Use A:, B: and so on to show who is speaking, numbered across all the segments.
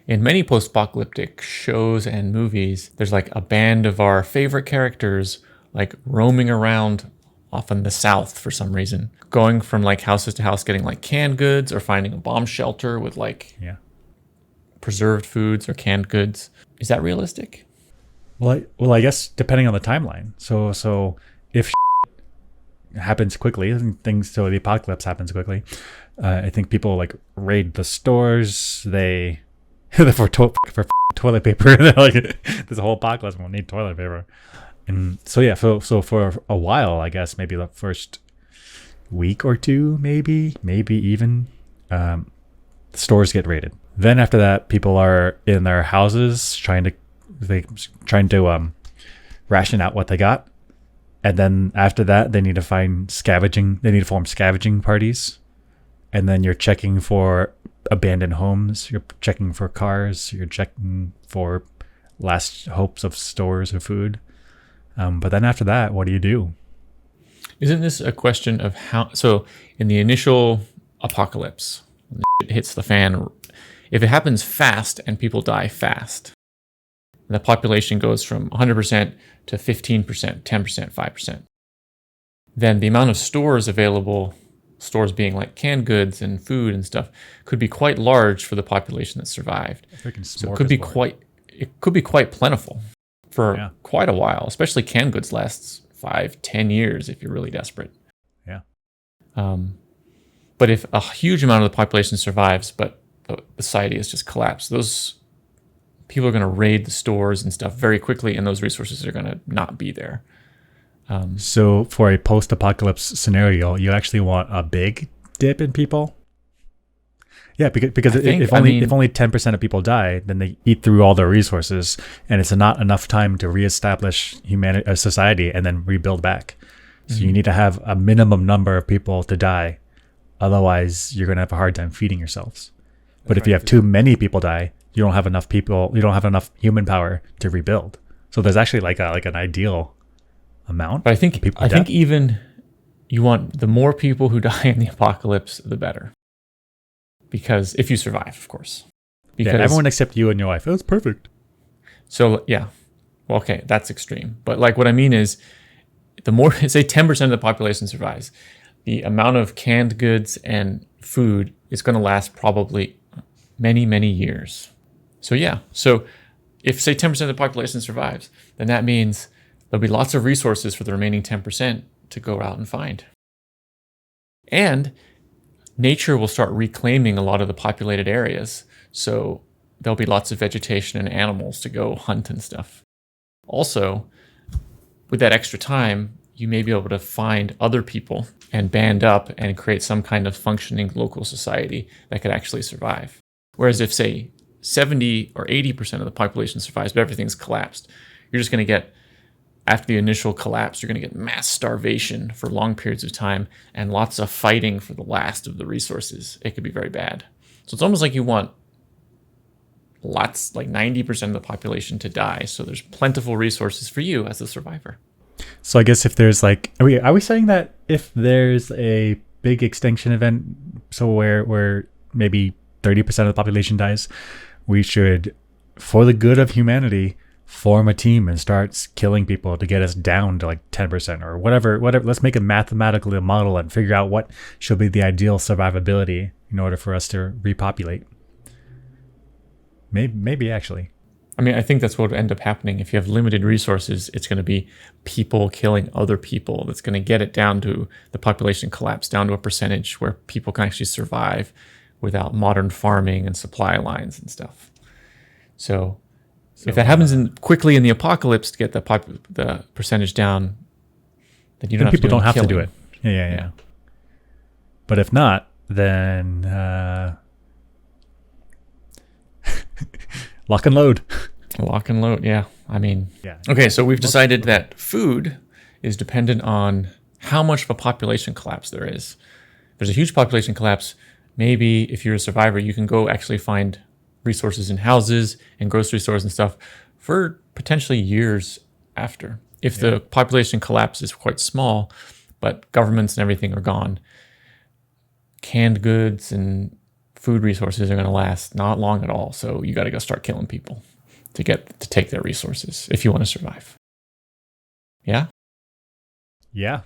A: In many post-apocalyptic shows and movies, there's like a band of our favorite characters like roaming around off in the south for some reason, going from like houses to house, getting like canned goods or finding a bomb shelter with like
B: Yeah.
A: preserved foods or canned goods. Is that realistic?
B: Well, I guess depending on the timeline. So if happens quickly and the apocalypse happens quickly, I think people like raid the stores. They for toilet paper. They're like, this whole apocalypse won't need toilet paper. And so yeah, so for a while, I guess maybe the first week or two, maybe even, stores get raided. Then after that, people are in their houses trying to ration out what they got. And then after that, they need to form scavenging parties. And then you're checking for abandoned homes. You're checking for cars. You're checking for last hopes of stores or food. But then after that, what do you do?
A: Isn't this a question of how? So in the initial apocalypse, when it hits the fan, if it happens fast and people die fast, and the population goes from 100% to 15%, 10%, 5%, then the amount of stores available, stores being like canned goods and food and stuff, could be quite large for the population that survived. So it could be quite plentiful for quite a while, especially canned goods lasts 5-10 years if you're really desperate.
B: Yeah.
A: But if a huge amount of the population survives, but the society has just collapsed, those people are going to raid the stores and stuff very quickly, and those resources are going to not be there.
B: So for a post-apocalypse scenario, you actually want a big dip in people? Yeah, because if only 10% of people die, then they eat through all their resources, and it's not enough time to reestablish society and then rebuild back. So you need to have a minimum number of people to die. Otherwise, you're going to have a hard time feeding yourselves. But if you have too many people die, you don't have enough people. You don't have enough human power to rebuild. So there's actually like an ideal amount.
A: But I think even you want the more people who die in the apocalypse, the better. Because if you survive, of course. Because
B: everyone except you and your wife. That's perfect.
A: So yeah, well, okay, that's extreme. But like what I mean is, the more, say 10% of the population survives, the amount of canned goods and food is going to last probably many, many years. So yeah, so if say 10% of the population survives, then that means there'll be lots of resources for the remaining 10% to go out and find. And nature will start reclaiming a lot of the populated areas. So there'll be lots of vegetation and animals to go hunt and stuff. Also, with that extra time, you may be able to find other people and band up and create some kind of functioning local society that could actually survive. Whereas if, say, 70 or 80% of the population survives, but everything's collapsed, you're just going to get, after the initial collapse, you're going to get mass starvation for long periods of time and lots of fighting for the last of the resources. It could be very bad. So it's almost like you want like 90% of the population to die, so there's plentiful resources for you as a survivor.
B: So I guess if there's like, are we saying that if there's a big extinction event, so where maybe 30% of the population dies, we should, for the good of humanity, form a team and start killing people to get us down to like 10% or whatever. Let's make a mathematical model and figure out what should be the ideal survivability in order for us to repopulate. Maybe actually.
A: I mean, I think that's what would end up happening. If you have limited resources, it's going to be people killing other people. That's going to get it down to the population collapse, down to a percentage where people can actually survive without modern farming and supply lines and stuff. So if that happens quickly in the apocalypse to get the percentage down, then you don't have to do it.
B: Yeah. But if not, then lock and load.
A: Lock and load, yeah. I mean,
B: yeah.
A: Okay, so we've decided that food is dependent on how much of a population collapse there is. If there's a huge population collapse, maybe if you're a survivor, you can go actually find resources in houses and grocery stores and stuff for potentially years after. If the population collapse is quite small, but governments and everything are gone, canned goods and food resources are going to last not long at all. So you got to go start killing people to take their resources if you want to survive. Yeah.
B: Yeah.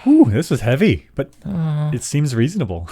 B: Ooh, this was heavy, but it seems reasonable.